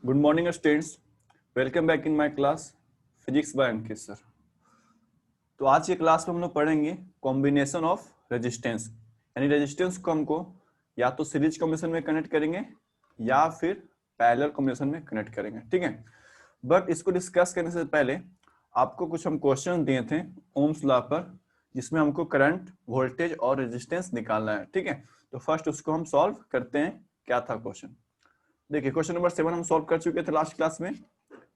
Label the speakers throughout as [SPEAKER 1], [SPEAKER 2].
[SPEAKER 1] Good morning students, welcome back in my class physics bye Ankit sir. तो आज के class में हम लोग पढ़ेंगे कॉम्बिनेशन ऑफ रेजिस्टेंस, यानी रेजिस्टेंस को हमको या तो सीरीज कॉम्बिनेशन में कनेक्ट करेंगे या फिर पैरेलल कॉम्बिनेशन में कनेक्ट करेंगे, ठीक है। बट इसको डिस्कस करने से पहले आपको कुछ हम क्वेश्चन दिए थे ओम्स लॉ पर, जिसमें हमको करंट, वोल्टेज और रेजिस्टेंस निकालना है, ठीक है। तो फर्स्ट उसको हम सॉल्व करते हैं। क्या था क्वेश्चन? देखिए, क्वेश्चन नंबर 7 हम सॉल्व कर चुके थे लास्ट क्लास में।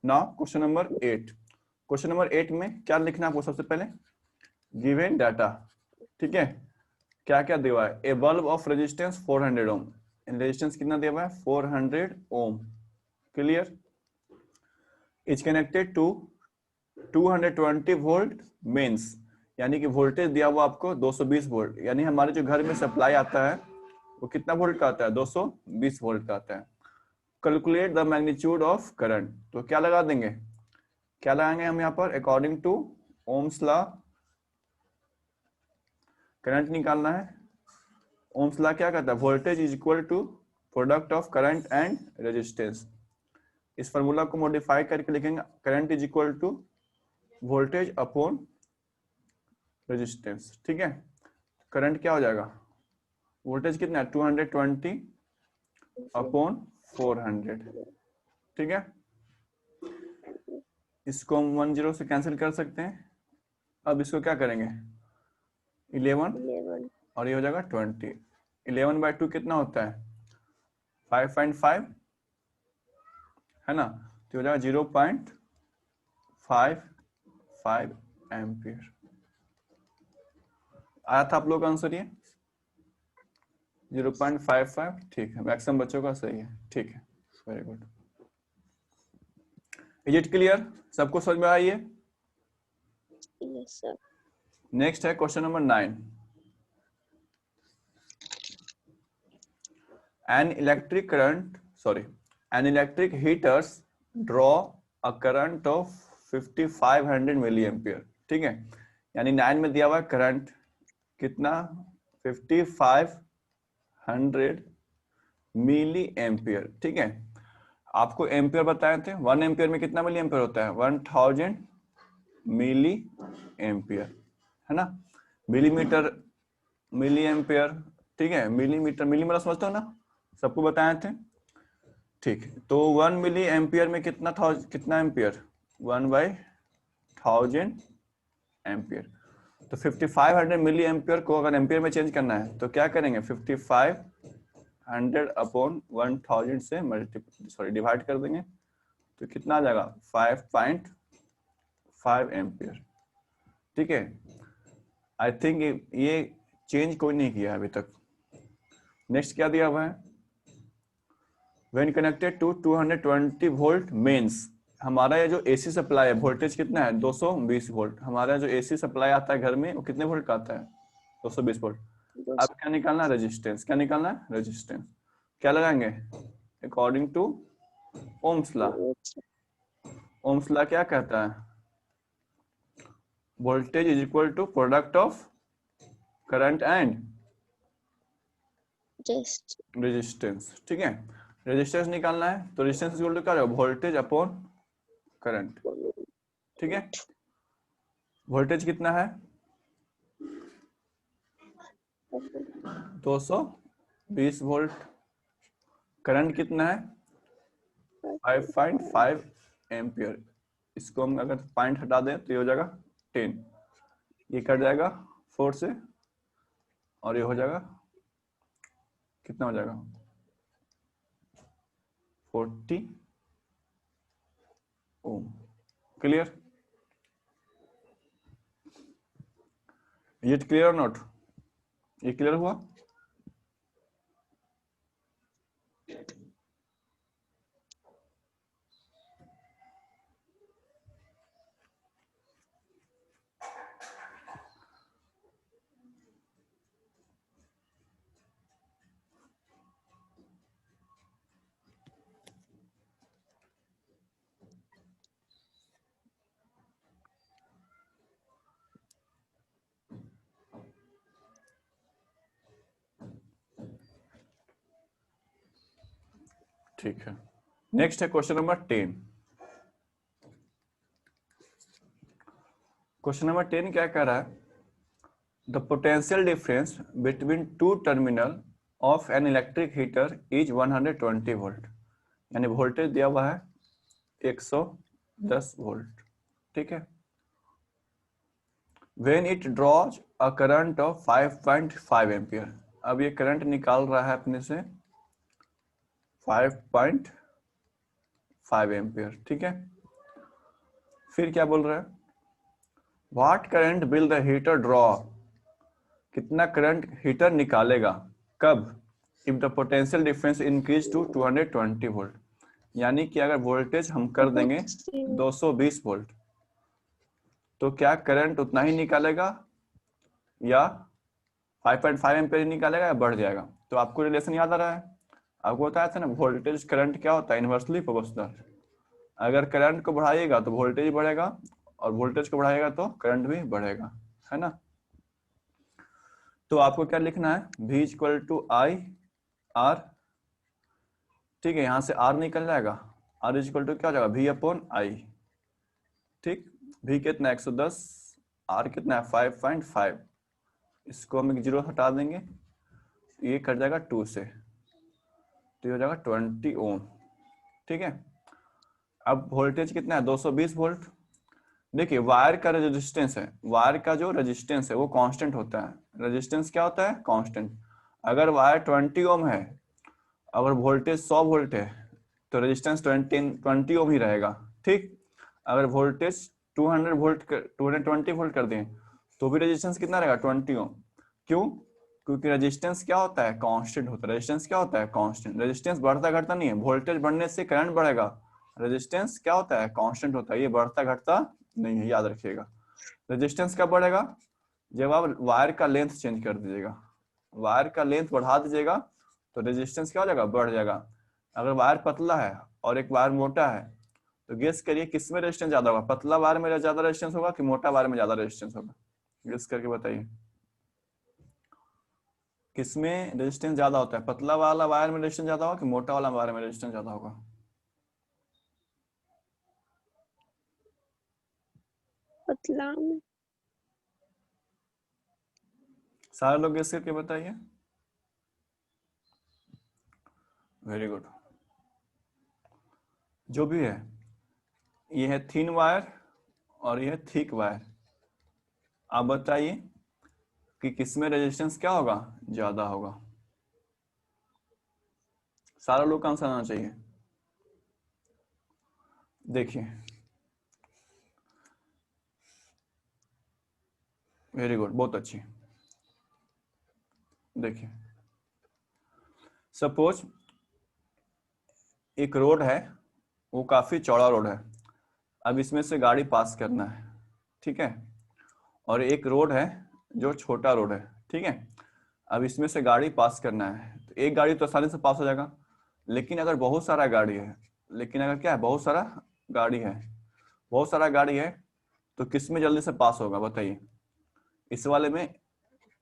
[SPEAKER 1] Now question number 8। Question number 8 में क्या लिखना है आपको? सबसे पहले गिवन डाटा, ठीक है। क्या क्या दिया हुआ है? A bulb of resistance 400 ohm. Resistance कितना दिया हुआ है? 400 ohm. Clear? Is connected to 220 volt mains, यानी कि वोल्टेज दिया हुआ आपको 220 वोल्ट, यानी हमारे जो घर में सप्लाई आता है वो कितना वोल्ट का आता है? 220 वोल्ट का आता है। Calculate the magnitude of current, तो क्या लगा देंगे? क्या लगाएंगे हम यहाँ पर? According to Ohm's law current निकालना है। ओम्स लॉ क्या कहता है? Voltage is equal to product of current and resistance. इस फॉर्मूला को मॉडिफाई करके लिखेंगे current is equal to voltage upon resistance, ठीक है। करंट क्या हो जाएगा? वोल्टेज कितना है? 220 अपॉन 400, ठीक है। इसको हम 10 से कैंसिल कर सकते हैं। अब इसको क्या करेंगे? 11 और ये हो जाएगा 20। 11/2 कितना होता है? 5.5 है ना, तो हो जाएगा 0.55 एम्पियर। आया था आप लोग का आंसर ये 0.55, ठीक है। मैक्सिमम बच्चों का सही है, ठीक है, very good. Is it clear? सबको समझ में आई है?
[SPEAKER 2] Yes sir.
[SPEAKER 1] नेक्स्ट है question number 9। An electric heaters draw a current of 5500 milliampere, ठीक है। यानी 9 में दिया हुआ करंट कितना? 5500 मिली एम्पियर, ठीक है। आपको एम्पियर बताए थे, 1 एम्पियर में कितना मिली एम्पियर होता है? 1000 मिली एम्पियर, है ना। मिलीमीटर, मिली एम्पियर, ठीक है। मिलीमीटर, मिलीमीटर समझते हो ना, सबको बताए थे, ठीक। तो 1 मिली एम्पियर में कितना था? कितना एम्पियर? 1/1000 एम्पियर। तो 5500 मिली एम्पियर को अगर एम्पियर में चेंज करना है तो क्या करेंगे? 5500 अपॉन 1000 से डिवाइड कर देंगे, तो कितना आ जाएगा? 5.5 एम्पियर, ठीक है। आई थिंक ये चेंज कोई नहीं किया अभी तक। नेक्स्ट क्या दिया हुआ है? When connected to 220 volt mains, हमारा ये जो एसी सप्लाई है वोल्टेज कितना है? 220 वोल्ट। हमारा जो एसी सप्लाई आता है घर में वो कितने वोल्ट का आता है? 220 वोल्ट। अब क्या निकालना है? रेजिस्टेंस। क्या निकालना है? रेजिस्टेंस। क्या लगाएंगे? According to Ohm's law. Ohm's law क्या कहता है? Voltage is equal to product of current and resistance, ठीक है। रेजिस्टेंस निकालना है तो रेजिस्टेंस इक्वल टू क्या रहेगा? वोल्टेज अपॉन करंट, ठीक है। वोल्टेज कितना है? 220 वोल्ट। करंट कितना है? 5.5 एम्पियर। इसको हम अगर पॉइंट हटा दें तो ये हो जाएगा 10, ये कट जाएगा 4 से और ये हो जाएगा कितना हो जाएगा? 40 ओम। क्लियर? ये क्लियर और नॉट? ये क्लियर हुआ? ठीक है, नेक्स्ट है क्वेश्चन नंबर 10। क्वेश्चन नंबर 10 क्या कह रहा है? The potential difference between two terminal of an electric heater is 120 volt. यानी वोल्टेज दिया हुआ है 110 वोल्ट, ठीक है। When it draws a current of 5.5 ampere. अब ये करंट निकाल रहा है अपने से 5.5 एम्पियर, ठीक है। फिर क्या बोल रहा है? What current will the heater draw? कितना करंट हीटर निकालेगा, कब? If the potential difference increase to 220 volt. यानी कि अगर वोल्टेज हम कर देंगे 220 वोल्ट तो क्या करंट उतना ही निकालेगा या 5.5 एम्पियर ही निकालेगा या बढ़ जाएगा? तो आपको रिलेशन याद आ रहा है? आपको बताया था ना, वोल्टेज करंट क्या होता है? Inversely proportional. अगर करंट को बढ़ाइएगा तो वोल्टेज बढ़ेगा और वोल्टेज को बढ़ाइएगा तो करंट भी बढ़ेगा, है ना। तो आपको क्या लिखना है? V equal to I R, ठीक है। यहां से R निकल जाएगा, R इक्वल टू क्या हो जाएगा? V अपॉन आई, ठीक। V कितना है? 110, R कितना है? 5.5। इसको हम एक जीरो हटा देंगे, ये कट जाएगा 2 से, तो ये हो जाएगा 20 ओम, ठीक है। अब वोल्टेज कितना है? 220 वोल्ट। देखिए वायर का रेजिस्टेंस है, वायर का जो रेजिस्टेंस है वो कांस्टेंट होता है। रेजिस्टेंस क्या होता है? कांस्टेंट। अगर वायर 20 ओम है, अगर वोल्टेज 100 वोल्ट है तो रेजिस्टेंस 20 ओम ही रहेगा, ठीक। अगर वोल्टेज 220 वोल्ट कर दें तो भी रेजिस्टेंस कितना रहेगा? 20 ओम। क्यों? क्योंकि रेजिस्टेंस क्या होता है? कांस्टेंट होता है। रेजिस्टेंस क्या होता है? कांस्टेंट। रेजिस्टेंस बढ़ता घटता नहीं है, वोल्टेज बढ़ने से करंट बढ़ेगा। रेजिस्टेंस क्या होता है? कांस्टेंट होता है, ये बढ़ता घटता नहीं है, याद रखिएगा। रेजिस्टेंस कब बढ़ेगा? जब आप वायर का लेंथ चेंज कर दीजिएगा, वायर का लेंथ बढ़ा दीजिएगा तो रेजिस्टेंस क्या हो जाएगा? बढ़ जाएगा। अगर वायर पतला है और एक वायर मोटा है तो गेस करिए किसमें रेजिस्टेंस ज्यादा होगा? पतला वायर में ज्यादा रेजिस्टेंस होगा कि मोटा वायर में ज्यादा रेजिस्टेंस होगा? गेस करके बताइए किसमें रेजिस्टेंस ज्यादा होता है? पतला वाला वायर में रेजिस्टेंस ज्यादा होगा कि मोटा वाला वायर में रेजिस्टेंस ज्यादा होगा?
[SPEAKER 2] पतला में।
[SPEAKER 1] सारे लोग गेस करके बताइए। Very good. जो भी है, ये है थिन वायर और ये है थिक वायर। आप बताइए कि किसमें रेजिस्टेंस क्या होगा? ज्यादा होगा। सारा लोग का आंसर आना चाहिए। देखिए, वेरी गुड, बहुत अच्छी। देखिए सपोज एक रोड है, वो काफी चौड़ा रोड है। अब इसमें से गाड़ी पास करना है, ठीक है। और एक रोड है जो छोटा रोड है, ठीक है। अब इसमें से गाड़ी पास करना है तो एक गाड़ी तो आसानी से पास हो जाएगा। लेकिन अगर बहुत सारा गाड़ी है, लेकिन अगर क्या है? बहुत सारा गाड़ी है, बहुत सारा गाड़ी है तो किस में जल्दी से पास होगा बताइए? इस वाले में,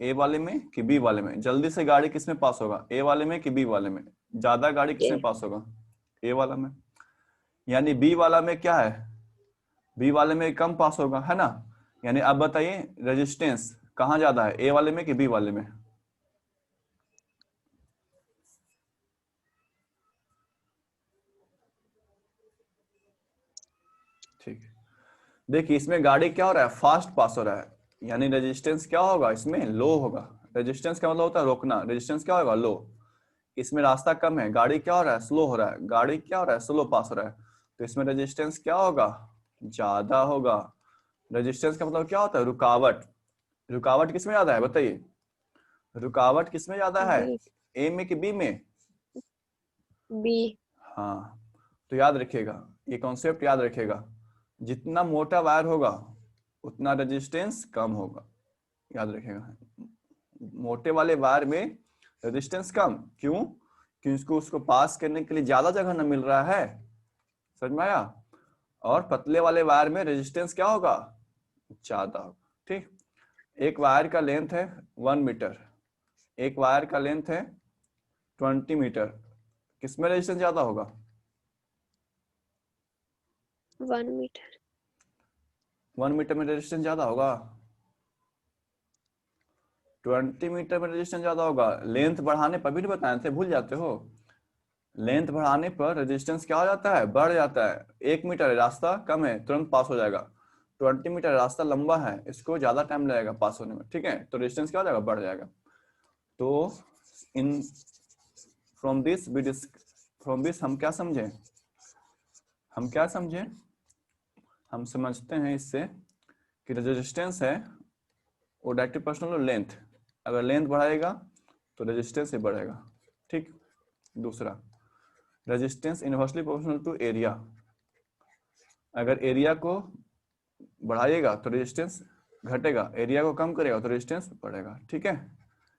[SPEAKER 1] ए वाले में कि बी वाले में? जल्दी से गाड़ी किस में पास होगा? ए वाले में कि बी वाले में? ज्यादा गाड़ी किस में पास होगा? ए वाला में। यानी बी वाला में क्या है? बी वाले में कम पास होगा, है ना। यानी अब बताइए रेजिस्टेंस कहाँ ज्यादा है? ए वाले में कि बी वाले में? ठीक है। देखिए इसमें गाड़ी क्या हो रहा है? फास्ट पास हो रहा है, यानी रेजिस्टेंस क्या होगा? इसमें लो होगा। रेजिस्टेंस का मतलब होता है रोकना, रेजिस्टेंस क्या होगा? लो। इसमें रास्ता कम है, गाड़ी क्या हो रहा है? स्लो हो रहा है। गाड़ी क्या हो रहा है? स्लो पास हो रहा है, तो इसमें रेजिस्टेंस क्या होगा? ज्यादा होगा। रेजिस्टेंस का मतलब क्या होता है? रुकावट। रुकावट किसमें ज्यादा है बताइए? रुकावट किसमें ज्यादा है?
[SPEAKER 2] बी।
[SPEAKER 1] ए में कि बी में?
[SPEAKER 2] बी।
[SPEAKER 1] हाँ, तो याद रखिएगा, ये कॉन्सेप्ट याद रखिएगा। जितना मोटा वायर होगा उतना रेजिस्टेंस कम होगा, याद रखिएगा। मोटे वाले वायर में रेजिस्टेंस कम, क्यों? क्योंकि उसको पास करने के लिए ज्यादा जगह न मिल रहा है, समझ में आया। और पतले वाले वायर में रेजिस्टेंस क्या होगा? ज्यादा होगा, ठीक। एक वायर का लेंथ है 1 मीटर, एक वायर का लेंथ है 20 मीटर, किसमें रेजिस्टेंस ज्यादा होगा?
[SPEAKER 2] 1 मीटर।
[SPEAKER 1] 1 मीटर में रेजिस्टेंस ज्यादा होगा, 20 मीटर में रेजिस्टेंस ज्यादा होगा। लेंथ बढ़ाने पर भी नहीं बताए थे, भूल जाते हो। लेंथ बढ़ाने पर रेजिस्टेंस क्या हो जाता है, बढ़ जाता है। 1 मीटर है, रास्ता कम है, तुरंत पास हो जाएगा। 20 मीटर रास्ता लंबा है, इसको ज्यादा टाइम लगेगा पास होने में, ठीक है, तो रेजिस्टेंस क्या हो जाएगा, बढ़ जाएगा। तो इन फ्रॉम दिस हम क्या समझे, हम समझते हैं इससे कि रेजिस्टेंस है वो डायरेक्टली प्रोपोर्शनल लेंथ, अगर लेंथ बढ़ाएगा तो रेजिस्टेंस ही बढ़ेगा, ठीक। दूसरा, resistance inversely proportional to area, अगर एरिया को बढ़ाइएगा तो रेजिस्टेंस घटेगा, एरिया को कम करेगा तो रेजिस्टेंस बढ़ेगा, ठीक है।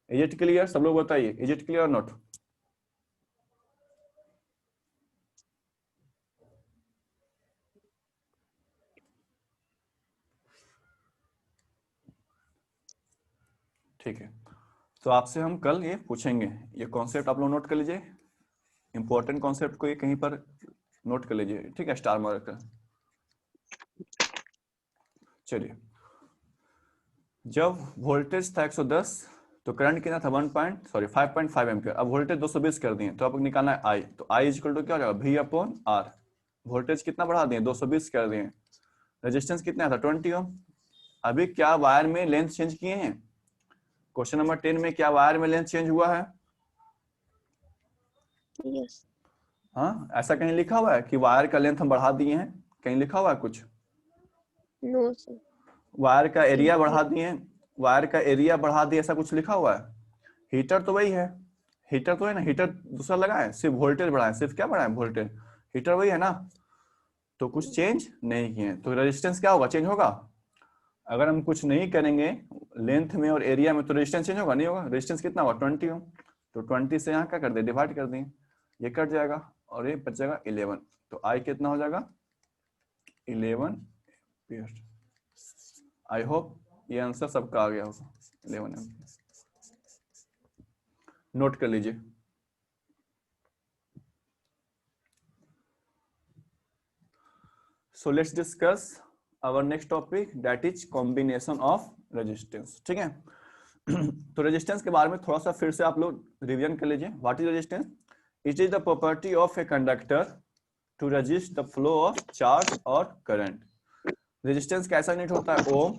[SPEAKER 1] इज इट क्लियर, सब लोग बताइए, इज इट क्लियर नॉट? ठीक है, तो आपसे हम कल ये पूछेंगे, ये कॉन्सेप्ट आप लोग नोट कर लीजिए, इंपॉर्टेंट कॉन्सेप्ट को ये कहीं पर नोट कर लीजिए, ठीक है, स्टार मार्क कर। चलिए, जब वोल्टेज था 110 तो करंट कितना था 5.5 एम्पियर। अब वोल्टेज 220 कर दिए तो आपको निकालना है आई, तो आई इक्वल टू क्या हो जाएगा, V अपॉन आर। वोल्टेज कितना बढ़ा दिए, 220 कर दिए। रेजिस्टेंस कितना था, 20 ओम। अभी क्या वायर में लेंथ चेंज किए हैं, क्वेश्चन नंबर 10 में क्या वायर में लेंथ चेंज हुआ है?
[SPEAKER 2] यस।
[SPEAKER 1] हाँ, ऐसा कहीं लिखा हुआ है कि वायर का लेंथ हम बढ़ा दिए हैं, कहीं लिखा हुआ है कुछ?
[SPEAKER 2] No sir.
[SPEAKER 1] वायर का एरिया बढ़ा दिए, वायर का एरिया बढ़ा दिए, ऐसा कुछ लिखा हुआ है? हीटर तो वही है, हीटर तो है ना, हीटर दूसरा लगा है, सिर्फ वोल्टेज बढ़ा है, सिर्फ क्या बढ़ा है, वोल्टेज। हीटर वही है ना, तो कुछ चेंज नहीं किए, तो रेजिस्टेंस क्या होगा, चेंज होगा? अगर हम कुछ नहीं करेंगे लेंथ में और एरिया में तो रेजिस्टेंस चेंज होगा, नहीं होगा। रेजिस्टेंस कितना होगा, 20 ओम। तो 20 से यहाँ क्या कर दे, डिवाइड कर दें, ये कट जाएगा और ये बच जाएगा 11। तो आई कितना हो जाएगा, 11 एम्पियर। आई होप ये आंसर सबका आ गया होगा, 11 एम्पियर। नोट कर लीजिए। So let's discuss our next topic, that is combination of resistance, ठीक है। तो रेजिस्टेंस के बारे में थोड़ा सा फिर से आप लोग रिवीजन कर लीजिए। What is resistance? It is the property of a conductor to resist the flow of charge और करंट। रेजिस्टेंस कैसा यूनिट होता है, ओम।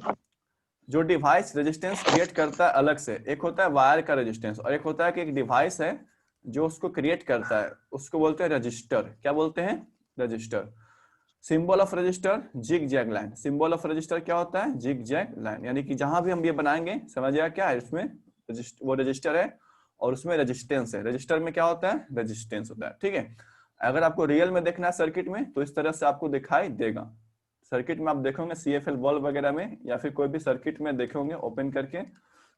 [SPEAKER 1] जो डिवाइस रेजिस्टेंस क्रिएट करता है अलग से, एक होता है वायर का रेजिस्टेंस और एक होता है कि एक डिवाइस है जो उसको क्रिएट करता है, उसको बोलते हैं रजिस्टर। क्या बोलते हैं, resistor. Symbol of resistor zig zag line, symbol of resistor क्या होता है, जिग जैग लाइन, यानी कि जहां भी हम ये बनाएंगे समझिएगा क्या है, इसमें वो रजिस्टर है और उसमें रेजिस्टेंस है। रजिस्टर में क्या होता है, रेजिस्टेंस होता है, ठीक है। अगर आपको रियल में देखना है सर्किट में तो इस तरह से आपको दिखाई देगा। सर्किट में आप देखोगे CFL बल्ब वगैरह में या फिर कोई भी सर्किट में देखोगे ओपन करके,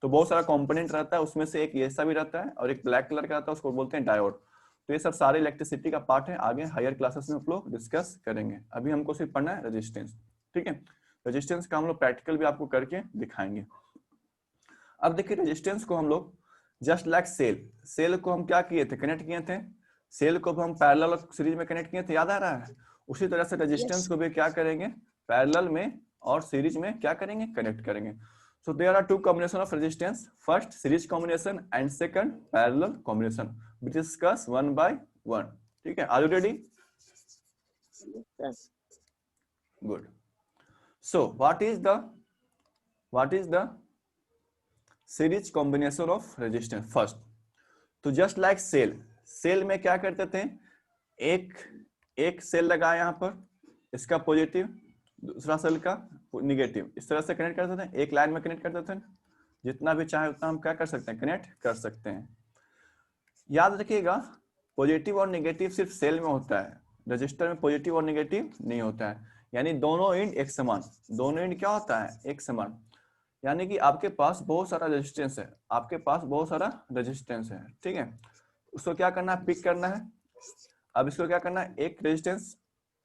[SPEAKER 1] तो बहुत सारा कंपोनेंट रहता है, उसमें से एक ऐसा भी रहता है और एक ब्लैक कलर का रहता है, उसको बोलते हैं डायोड। तो ये सब सारे इलेक्ट्रिसिटी का पार्ट है, आगे हायर क्लासेस में हम लोग डिस्कस करेंगे। अभी हमको सिर्फ पढ़ना है रेजिस्टेंस, ठीक है। रेजिस्टेंस का हम लोग प्रैक्टिकल भी आपको करके दिखाएंगे। अब देखिए रेजिस्टेंस को हम लोग जस्ट लाइक सेल को हम क्या किए थे, कनेक्ट किए थे। सेल को हम पैरेलल और सीरीज में कनेक्ट किए थे, याद आ रहा है? उसी तरह से रेजिस्टेंस को भी क्या करेंगे, पैरेलल में और सीरीज में क्या करेंगे, कनेक्ट करेंगे। So there are two combination of resistance. First series combination and second parallel combination. We discuss one by one. ठीक है, are you ready?
[SPEAKER 2] Yes.
[SPEAKER 1] Good. So what is the series combination of resistance? First, तो just like cell में क्या करते थे, एक cell लगा यहाँ पर, इसका पॉजिटिव, दूसरा सेल का निगेटिव, इस तरह से कनेक्ट करते थे, एक लाइन में कनेक्ट करते थे। जितना भी चाहे उतना हम क्या कर सकते हैं, कनेक्ट कर सकते हैं। याद रखिएगा पॉजिटिव और नेगेटिव सिर्फ सेल में होता है, रजिस्टर में पॉजिटिव और नेगेटिव नहीं होता है, यानी दोनों एंड एक समान। दोनों एंड क्या होता है, एक समान। यानी कि आपके पास बहुत सारा रेजिस्टेंस है, आपके पास बहुत सारा रेजिस्टेंस है, ठीक है। उसको क्या करना है, पिक करना है। अब इसको क्या करना है, एक रेजिस्टेंस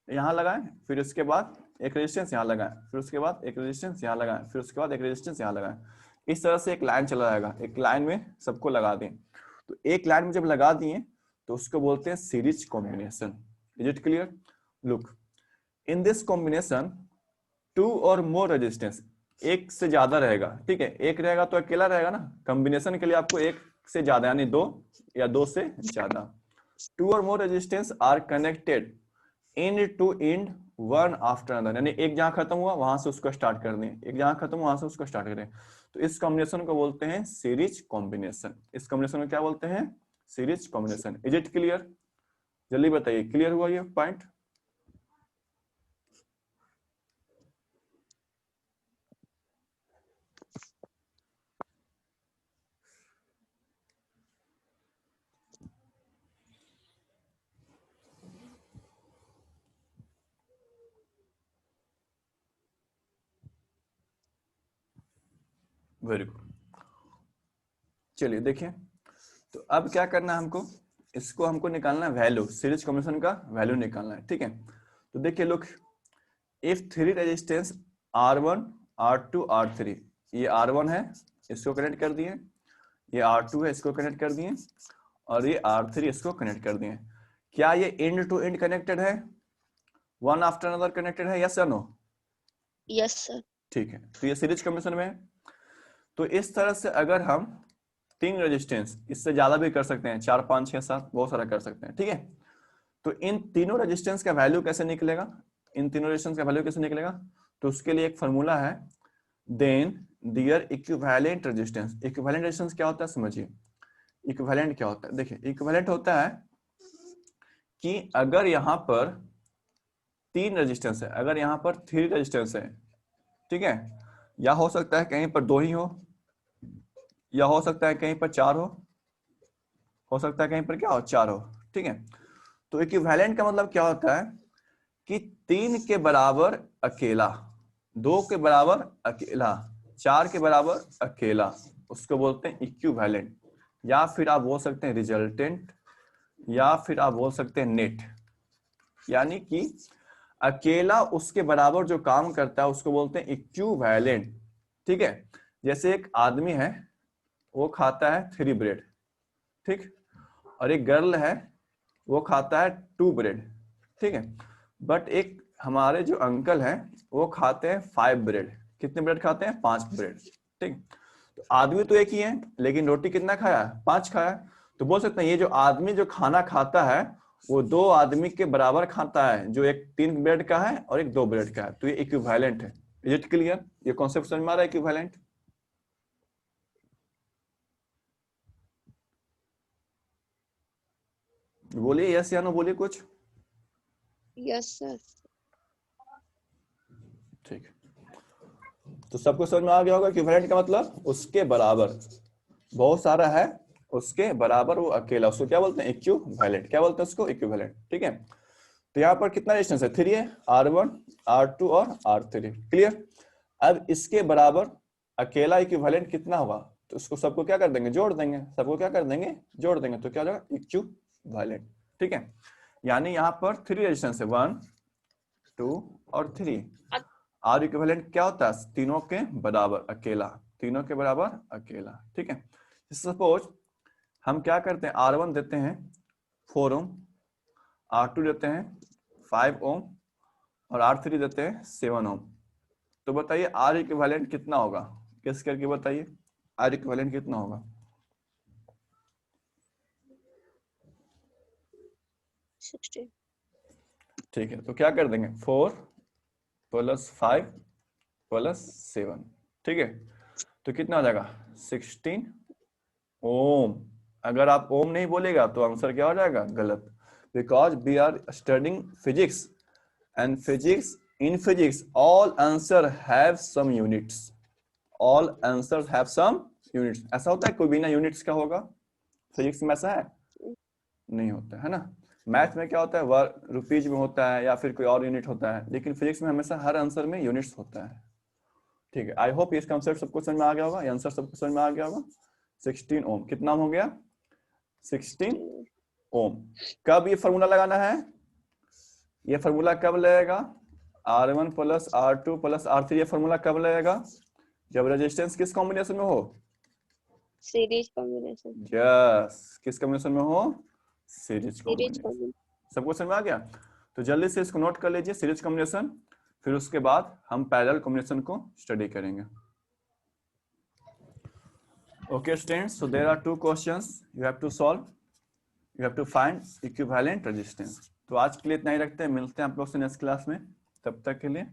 [SPEAKER 1] यहाँ लगाएं, फिर उसके बाद एक रेजिस्टेंस यहाँ लगाएं, फिर उसके बाद एक रेजिस्टेंस यहाँ लगाएं, फिर उसके बाद एक रेजिस्टेंस यहाँ लगाएं। इस तरह से एक लाइन चला जाएगा, एक लाइन में सबको लगा दें। तो एक लाइन में जब लगा दिए तो उसको बोलते हैं series combination. Is it clear? Look, in this combination two or more resistance, एक से ज्यादा रहेगा, ठीक है, एक रहेगा तो अकेला रहेगा ना, कॉम्बिनेशन के लिए आपको एक से ज्यादा यानी दो या दो से ज्यादा, two or more resistance are connected end to end one after another, यानी एक जहां खत्म हुआ वहां से उसको स्टार्ट कर दें, एक जहां खत्म हुआ वहां से उसको स्टार्ट करें, तो इस कॉम्बिनेशन को बोलते हैं सीरीज कॉम्बिनेशन। इस कॉम्बिनेशन को क्या बोलते हैं? Series combination. Is it clear? जल्दी बताइए, क्लियर हुआ ये पॉइंट? Very good. चलिए देखिए, तो अब क्या करना है हमको, इसको हमको निकालना है वैल्यू, सीरीज कॉम्बिनेशन का वैल्यू निकालना है, ठीक है। तो देखिए look, if three resistance R1 R2 R3, ये R1 है इसको कनेक्ट कर दिए, ये R2 है इसको कनेक्ट कर दिए, और ये R3 इसको कनेक्ट कर दिए, क्या ये एंड टू एंड कनेक्टेड है, वन आफ्टर अनदर कनेक्टेड है, यस या नो?
[SPEAKER 2] Yes sir.
[SPEAKER 1] ठीक है, तो ये सीरीज कॉम्बिनेशन में है। तो इस तरह से अगर हम तीन रेजिस्टेंस, इससे ज्यादा भी कर सकते हैं, 4 5 6 7 बहुत सारा कर सकते हैं, ठीक है। तो इन तीनों रेजिस्टेंस का वैल्यू कैसे निकलेगा, इन तीनों रेजिस्टेंस का वैल्यू कैसे निकलेगा, तो उसके लिए एक फॉर्मूला है, then their equivalent resistance. Equivalent resistance क्या होता है समझिए, इक्विवेलेंट क्या होता है, देखिए इक्विवेलेंट होता है कि अगर यहां पर तीन रेजिस्टेंस है, अगर यहां पर थ्री रेजिस्टेंस है, ठीक है, या हो सकता है कहीं पर दो ही हो, या हो सकता है कहीं पर चार हो सकता है कहीं पर क्या हो, चार हो, ठीक है। तो इक्विवेलेंट का मतलब क्या होता है कि तीन के बराबर अकेला, दो के बराबर अकेला, चार के बराबर अकेला, उसको बोलते हैं इक्विवेलेंट, या फिर आप बोल सकते हैं रिजल्टेंट, या फिर आप बोल सकते हैं नेट, यानी कि अकेला उसके बराबर जो काम करता है उसको बोलते हैं इक्विवेलेंट, ठीक है। जैसे एक आदमी है वो खाता है 3 ब्रेड, ठीक, और एक गर्ल है वो खाता है 2 ब्रेड, ठीक है, बट एक हमारे जो अंकल हैं वो खाते हैं 5 ब्रेड, कितने ब्रेड खाते हैं, 5 ब्रेड, ठीक। तो आदमी तो एक ही है लेकिन रोटी कितना खाया, 5 खाया, तो बोल सकते हैं ये जो आदमी जो खाना खाता है वो दो आदमी के बराबर खाता है, जो एक 3 ब्रेड का है और एक 2 ब्रेड का है, तो ये इक्विवेलेंट है। Is it clear? ये कॉन्सेप्ट समझ में आ रहा है इक्विवेलेंट? बोलिए यस या नो, बोलिए कुछ।
[SPEAKER 2] Yes sir.
[SPEAKER 1] ठीक, तो सबको समझ में आ गया होगा इक्विवेलेंट का मतलब उसके बराबर, बहुत सारा है उसके बराबर वो अकेला, उसको क्या बोलते हैं, इक्विवेलेंट। क्या बोलते हैं उसको, इक्विवेलेंट, ठीक है। तो यहाँ पर कितना रेजिस्टेंस है, 3 है, R1 R2 और R3, क्लियर। अब इसके बराबर अकेला इक्विवेलेंट कितना होगा, तो उसको सबको क्या कर देंगे, जोड़ देंगे, सबको क्या कर देंगे, जोड़ देंगे, तो क्या हो जाएगा, इक्विवेलेंट, ठीक है। यानी यहाँ पर 3 रेजिस्टेंस है, 1 2 और 3, आर इक्विवेलेंट क्या होता है, तीनों के बराबर अकेला, तीनों के बराबर अकेला, ठीक है। सपोज हम क्या करते हैं, R1 देते हैं 4 ओम, R2 देते हैं 5 ओम और R3 देते हैं 7 ओम, तो बताइए आर इक्विवेलेंट कितना होगा, किस करके बताइए, आर इक्विवेलेंट कितना होगा।
[SPEAKER 2] 16।
[SPEAKER 1] ठीक है, तो क्या कर देंगे, 4 + 5 + 7, ठीक है, तो कितना हो जाएगा, 16 ओम। अगर आप ओम नहीं बोलेगा तो आंसर क्या हो जाएगा, गलत, because we are studying physics, and physics, in physics all answer have some units, all answers have some units. ऐसा होता है कोई बिना यूनिट्स का होगा, फिजिक्स में ऐसा है, नहीं होता है ना। मैथ में क्या होता है, वर्ग रुपीज में होता है या फिर कोई और यूनिट होता है, लेकिन फिजिक्स में हमेशा हर आंसर में यूनिट्स होता है, ठीक है। आई होप इस कॉन्सेप्ट सबको समझ में आ गया होगा, आंसर सबको समझ में आ गया होगा। 16 ओम कितना हो गया, 16 ओम। कब ये फॉर्मूला लगाना है, ये फॉर्मूला कब लगेगा, R1 + R2 + R3, ये फॉर्मूला कब लगेगा, जब रेजिस्टेंस किस कॉम्बिनेशन में हो,
[SPEAKER 2] सीरीज कॉम्बिनेशन।
[SPEAKER 1] यस, किस कॉम्बिनेशन में हो, सीरीज
[SPEAKER 2] सीरीज
[SPEAKER 1] कॉम्बिनेशन।
[SPEAKER 2] कॉम्बिनेशन।
[SPEAKER 1] सबको समझ में आ गया। तो जल्दी से इसको नोट कर लीजिए, सीरीज कॉम्बिनेशन, फिर उसके बाद हम पैरेलल कॉम्बिनेशन को स्टडी करेंगे। Okay students, so there are 2 questions you have to solve, you have to find equivalent resistance. तो आज के लिए इतना ही रखते हैं, मिलते हैं आप लोग से नेक्स्ट क्लास में। तब तक के लिए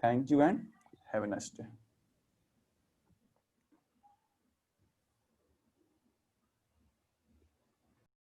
[SPEAKER 1] thank you and have a nice day.